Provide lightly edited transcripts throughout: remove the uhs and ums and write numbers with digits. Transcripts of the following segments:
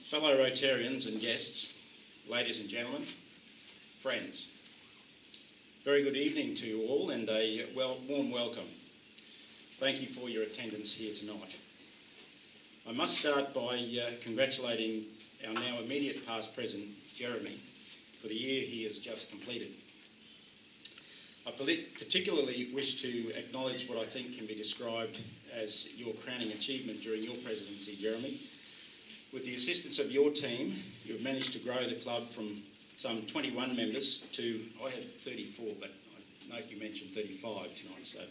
Fellow Rotarians and guests, ladies and gentlemen, friends, very good evening to you all and a warm welcome. Thank you for your attendance here tonight. I must start by congratulating our now immediate past president, Jeremy, for the year he has just completed. I particularly wish to acknowledge what I think can be described as your crowning achievement during your presidency, Jeremy. With the assistance of your team, you have managed to grow the club from some 21 members to, I had 34, but I note you mentioned 35 tonight, so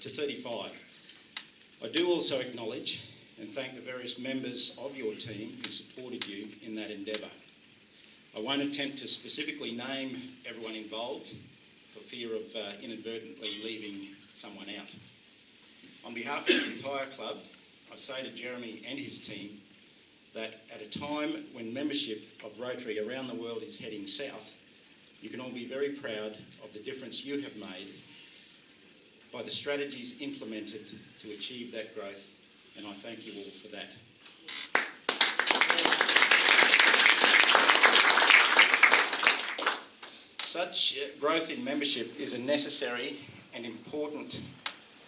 to 35. I do also acknowledge and thank the various members of your team who supported you in that endeavour. I won't attempt to specifically name everyone involved for fear of inadvertently leaving someone out. On behalf of the entire club, I say to Jeremy and his team that at a time when membership of Rotary around the world is heading south, you can all be very proud of the difference you have made by the strategies implemented to achieve that growth, and I thank you all for that. Such growth in membership is a necessary and important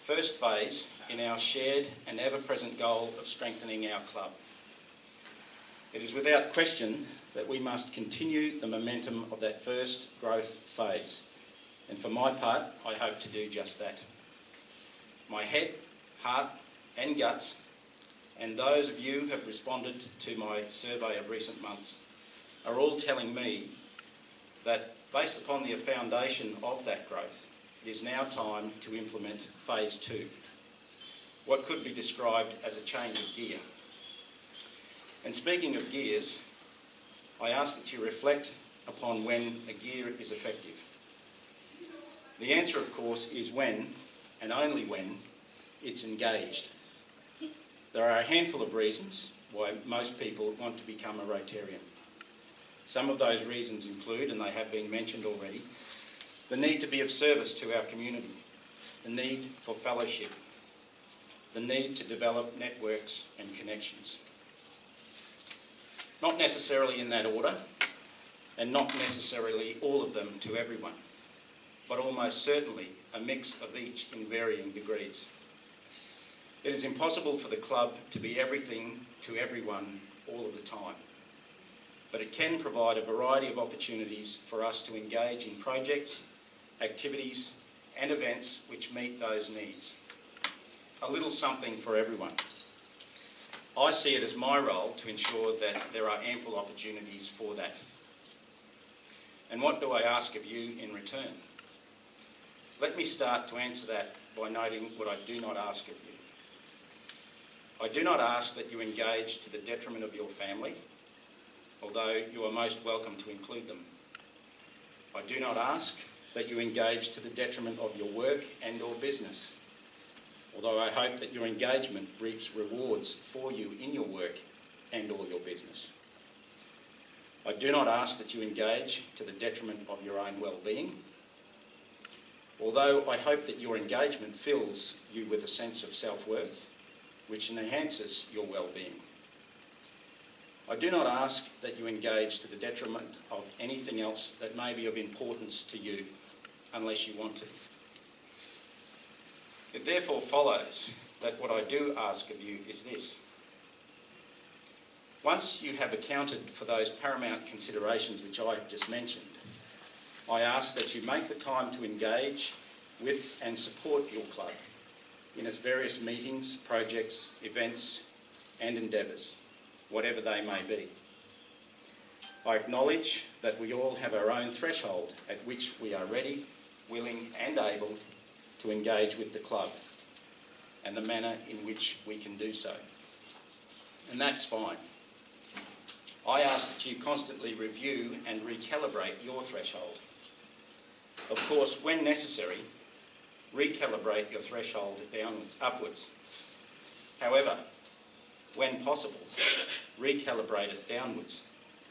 first phase in our shared and ever-present goal of strengthening our club. It is without question that we must continue the momentum of that first growth phase, and for my part, I hope to do just that. My head, heart and guts, and those of you who have responded to my survey of recent months, are all telling me that based upon the foundation of that growth, it is now time to implement phase 2, what could be described as a change of gear. And speaking of gears, I ask that you reflect upon when a gear is effective. The answer, of course, is when, and only when, it's engaged. There are a handful of reasons why most people want to become a Rotarian. Some of those reasons include, and they have been mentioned already, the need to be of service to our community, the need for fellowship, the need to develop networks and connections. Not necessarily in that order, and not necessarily all of them to everyone, but almost certainly a mix of each in varying degrees. It is impossible for the club to be everything to everyone all of the time, but it can provide a variety of opportunities for us to engage in projects, activities and events which meet those needs. A little something for everyone. I see it as my role to ensure that there are ample opportunities for that. And what do I ask of you in return? Let me start to answer that by noting what I do not ask of you. I do not ask that you engage to the detriment of your family, although you are most welcome to include them. I do not ask that you engage to the detriment of your work and or business, although I hope that your engagement reaps rewards for you in your work and or your business. I do not ask that you engage to the detriment of your own well-being, although I hope that your engagement fills you with a sense of self-worth, which enhances your well-being. I do not ask that you engage to the detriment of anything else that may be of importance to you, unless you want to. It therefore follows that what I do ask of you is this. Once you have accounted for those paramount considerations which I have just mentioned, I ask that you make the time to engage with and support your club in its various meetings, projects, events and endeavours, whatever they may be. I acknowledge that we all have our own threshold at which we are ready, willing and able to engage with the club and the manner in which we can do so. And that's fine. I ask that you constantly review and recalibrate your threshold. Of course, when necessary, recalibrate your threshold upwards. However, when possible, recalibrate it downwards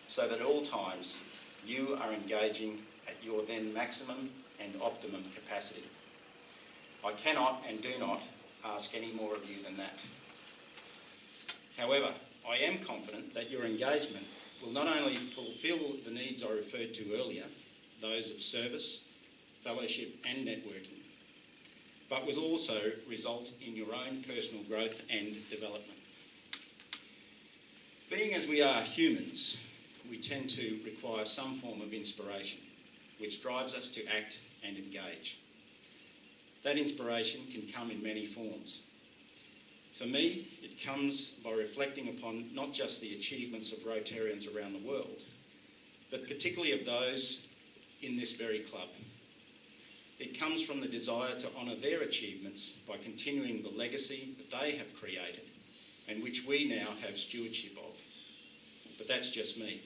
so that at all times you are engaging at your then maximum and optimum capacity. I cannot and do not ask any more of you than that. However, I am confident that your engagement will not only fulfil the needs I referred to earlier, those of service, fellowship and networking, but will also result in your own personal growth and development. Being as we are humans, we tend to require some form of inspiration, which drives us to act and engage. That inspiration can come in many forms. For me, it comes by reflecting upon not just the achievements of Rotarians around the world, but particularly of those in this very club. It comes from the desire to honour their achievements by continuing the legacy that they have created and which we now have stewardship of. But that's just me.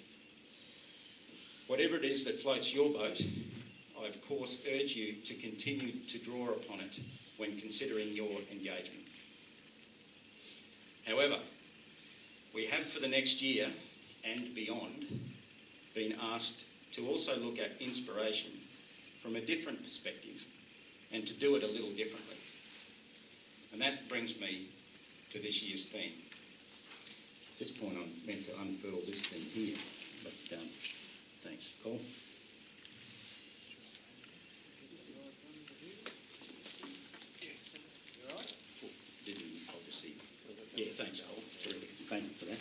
Whatever it is that floats your boat, I of course urge you to continue to draw upon it when considering your engagement. However, we have for the next year and beyond been asked to also look at inspiration from a different perspective and to do it a little differently. And that brings me to this year's theme. At this point I'm meant to unfurl this thing here, but thanks. Cole? Didn't obviously. Yeah, thanks, Cole. Terrific. Thank you for that.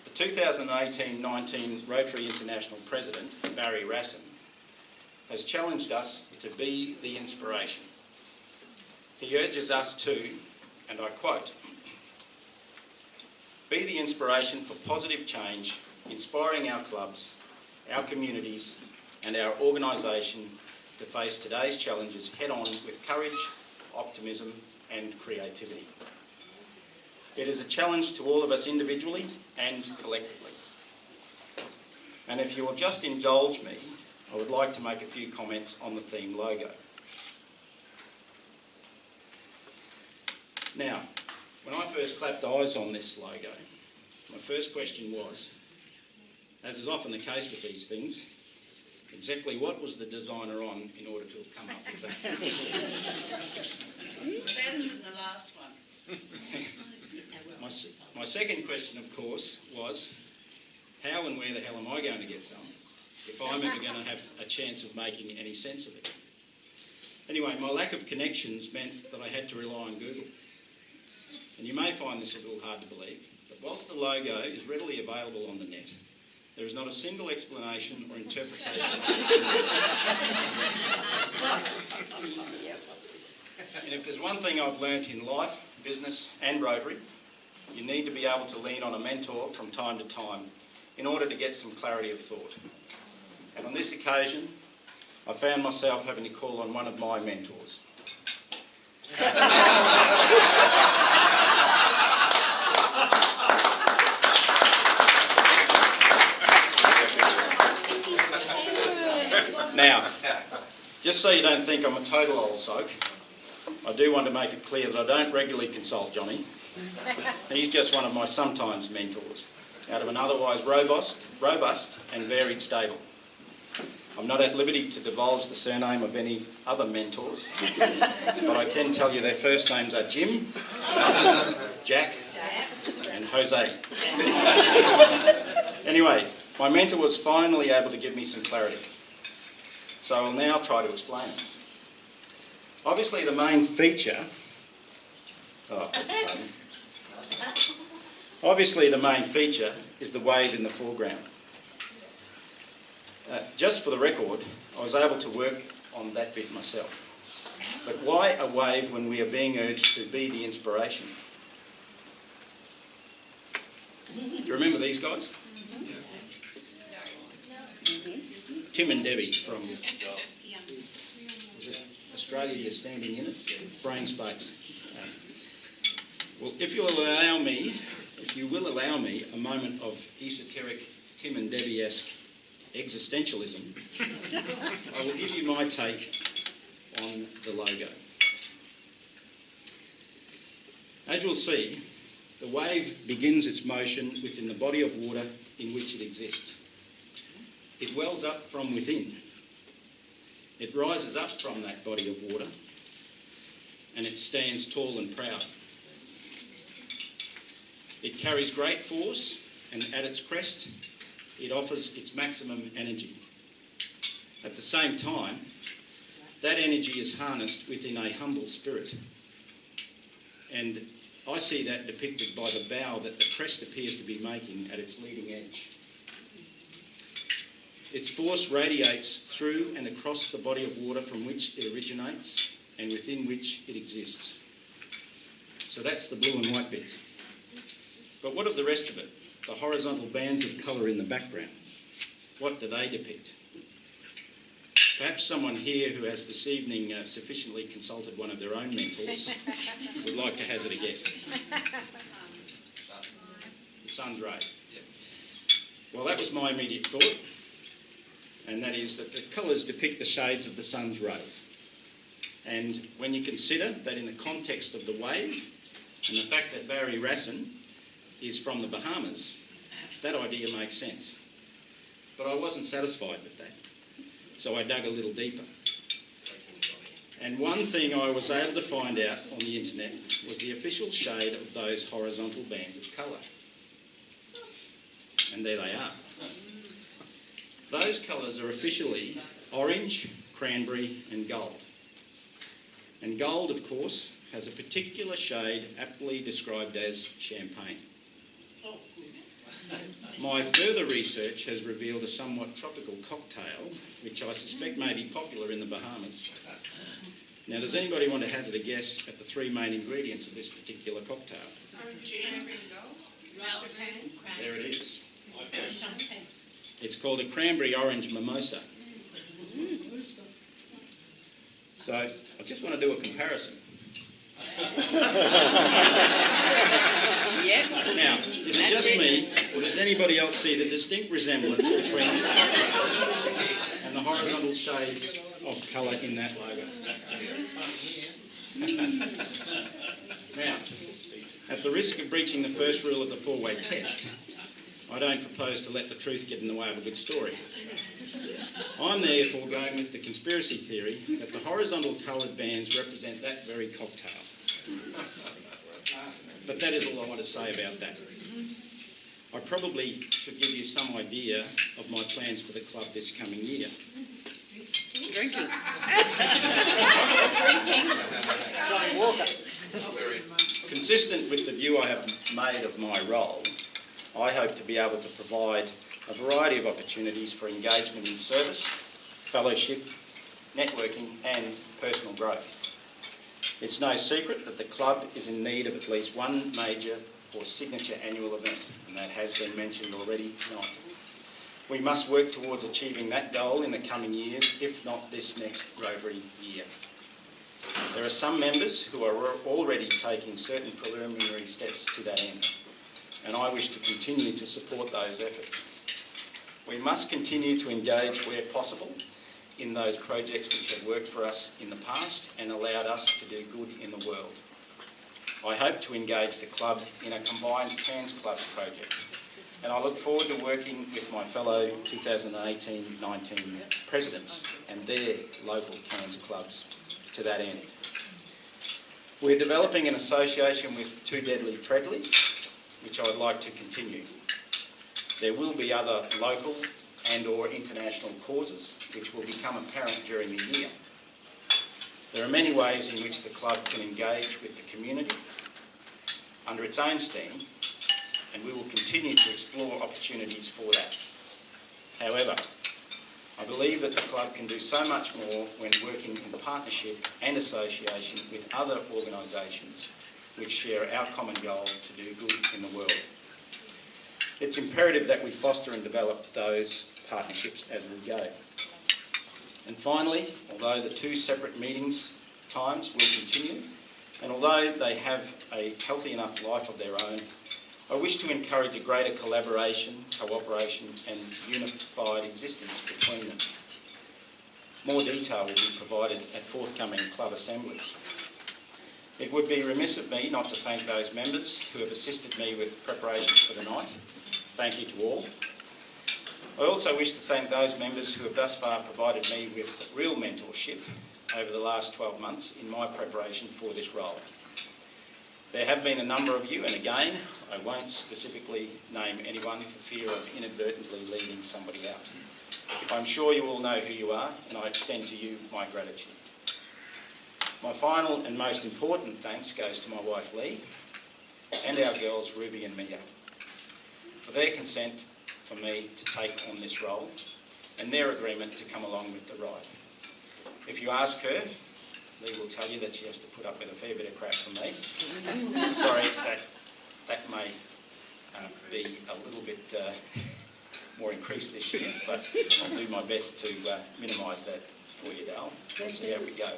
The 2018-19 Rotary International President, Barry Rassin, has challenged us to be the inspiration. He urges us to, and I quote, "Be the inspiration for positive change, inspiring our clubs, our communities and our organisation to face today's challenges head-on with courage, optimism and creativity." It is a challenge to all of us individually and collectively. And if you will just indulge me, I would like to make a few comments on the theme logo. Now, when I first clapped eyes on this logo, my first question was, as is often the case with these things, exactly what was the designer on in order to have come up with that? Better than the last one. My second question, of course, was how and where the hell am I going to get some if I'm ever going to have a chance of making any sense of it? Anyway, my lack of connections meant that I had to rely on Google. And you may find this a little hard to believe, but whilst the logo is readily available on the net, there is not a single explanation or interpretation of it. And if there's one thing I've learnt in life, business and Rotary, you need to be able to lean on a mentor from time to time in order to get some clarity of thought. And on this occasion, I found myself having to call on one of my mentors. Now, just so you don't think I'm a total old soak, I do want to make it clear that I don't regularly consult Johnny. He's just one of my sometimes mentors, out of an otherwise robust and varied stable. I'm not at liberty to divulge the surname of any other mentors, but I can tell you their first names are Jim, Jack, and Jose. Anyway, my mentor was finally able to give me some clarity, so I'll now try to explain it. Obviously the main feature is the wave in the foreground. Just for the record, I was able to work on that bit myself. But why a wave when we are being urged to be the inspiration? Do you remember these guys? Tim and Debbie from Australia, you're standing in it? Brain Space. Well, if you will allow me a moment of esoteric Tim and Debbie-esque existentialism, I will give you my take on the logo. As you'll see, the wave begins its motion within the body of water in which it exists. It wells up from within. It rises up from that body of water, and it stands tall and proud. It carries great force, and at its crest, it offers its maximum energy. At the same time, that energy is harnessed within a humble spirit. And I see that depicted by the bow that the crest appears to be making at its leading edge. Its force radiates through and across the body of water from which it originates and within which it exists. So that's the blue and white bits. But what of the rest of it? The horizontal bands of colour in the background. What do they depict? Perhaps someone here who has this evening sufficiently consulted one of their own mentors would like to hazard a guess. The sun's rays. Well, that was my immediate thought, and that is that the colours depict the shades of the sun's rays. And when you consider that in the context of the wave and the fact that Barry Rassin is from the Bahamas, that idea makes sense. But I wasn't satisfied with that, so I dug a little deeper. And one thing I was able to find out on the internet was the official shade of those horizontal bands of colour. And there they are. Those colours are officially orange, cranberry and gold. And gold, of course, has a particular shade aptly described as champagne. My further research has revealed a somewhat tropical cocktail, which I suspect may be popular in the Bahamas. Now, does anybody want to hazard a guess at the three main ingredients of this particular cocktail? There it is. It's called a cranberry orange mimosa. So, I just want to do a comparison. Now, is it just me, or does anybody else see the distinct resemblance between this cocktail and the horizontal shades of colour in that logo? Now, at the risk of breaching the first rule of the four-way test, I don't propose to let the truth get in the way of a good story. I'm therefore going with the conspiracy theory that the horizontal coloured bands represent that very cocktail. But that is all I want to say about that. I probably should give you some idea of my plans for the club this coming year. Drinking. Johnny Walker. Consistent with the view I have made of my role, I hope to be able to provide a variety of opportunities for engagement in service, fellowship, networking and personal growth. It's no secret that the club is in need of at least one major or signature annual event, and that has been mentioned already tonight. We must work towards achieving that goal in the coming years, if not this next Rotary year. There are some members who are already taking certain preliminary steps to that end, and I wish to continue to support those efforts. We must continue to engage where possible in those projects which have worked for us in the past and allowed us to do good in the world. I hope to engage the club in a combined Cairns Clubs project, and I look forward to working with my fellow 2018-19 presidents and their local Cairns clubs to that end. We're developing an association with Two Deadly Treadleys, which I'd like to continue. There will be other local and or international causes which will become apparent during the year. There are many ways in which the club can engage with the community under its own steam, and we will continue to explore opportunities for that. However, I believe that the club can do so much more when working in partnership and association with other organisations which share our common goal to do good in the world. It's imperative that we foster and develop those partnerships as we go. And finally, although the two separate meetings times will continue, and although they have a healthy enough life of their own, I wish to encourage a greater collaboration, cooperation and unified existence between them. More detail will be provided at forthcoming club assemblies. It would be remiss of me not to thank those members who have assisted me with preparations for the night. thank you to all. I also wish to thank those members who have thus far provided me with real mentorship over the last 12 months in my preparation for this role. There have been a number of you, and again, I won't specifically name anyone for fear of inadvertently leaving somebody out. I'm sure you all know who you are, and I extend to you my gratitude. My final and most important thanks goes to my wife Lee and our girls Ruby and Mia for their consent for me to take on this role and their agreement to come along with the ride. If you ask her, Lee will tell you that she has to put up with a fair bit of crap from me. Sorry, that may be a little bit more increased this year, but I'll do my best to minimise that for you, Dale. We'll see how we go.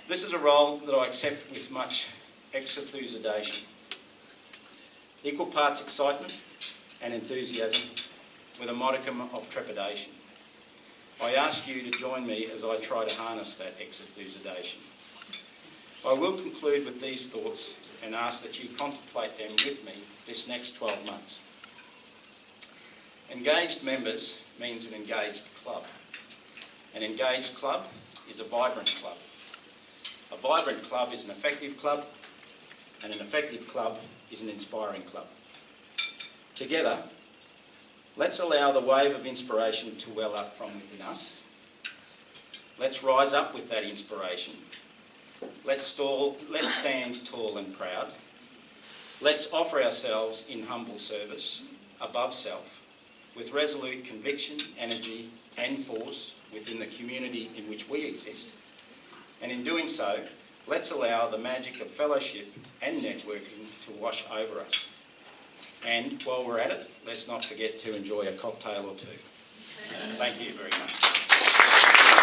This is a role that I accept with much exenthusiasm. Equal parts excitement and enthusiasm with a modicum of trepidation. I ask you to join me as I try to harness that exenthusiasm. I will conclude with these thoughts and ask that you contemplate them with me this next 12 months. Engaged members means an engaged club. An engaged club is a vibrant club. A vibrant club is an effective club, and an effective club is an inspiring club. Together, let's allow the wave of inspiration to well up from within us. Let's rise up with that inspiration. Let's stand tall and proud. Let's offer ourselves in humble service, above self, with resolute conviction, energy and force within the community in which we exist. And in doing so, let's allow the magic of fellowship and networking to wash over us. And while we're at it, let's not forget to enjoy a cocktail or two. Thank you very much.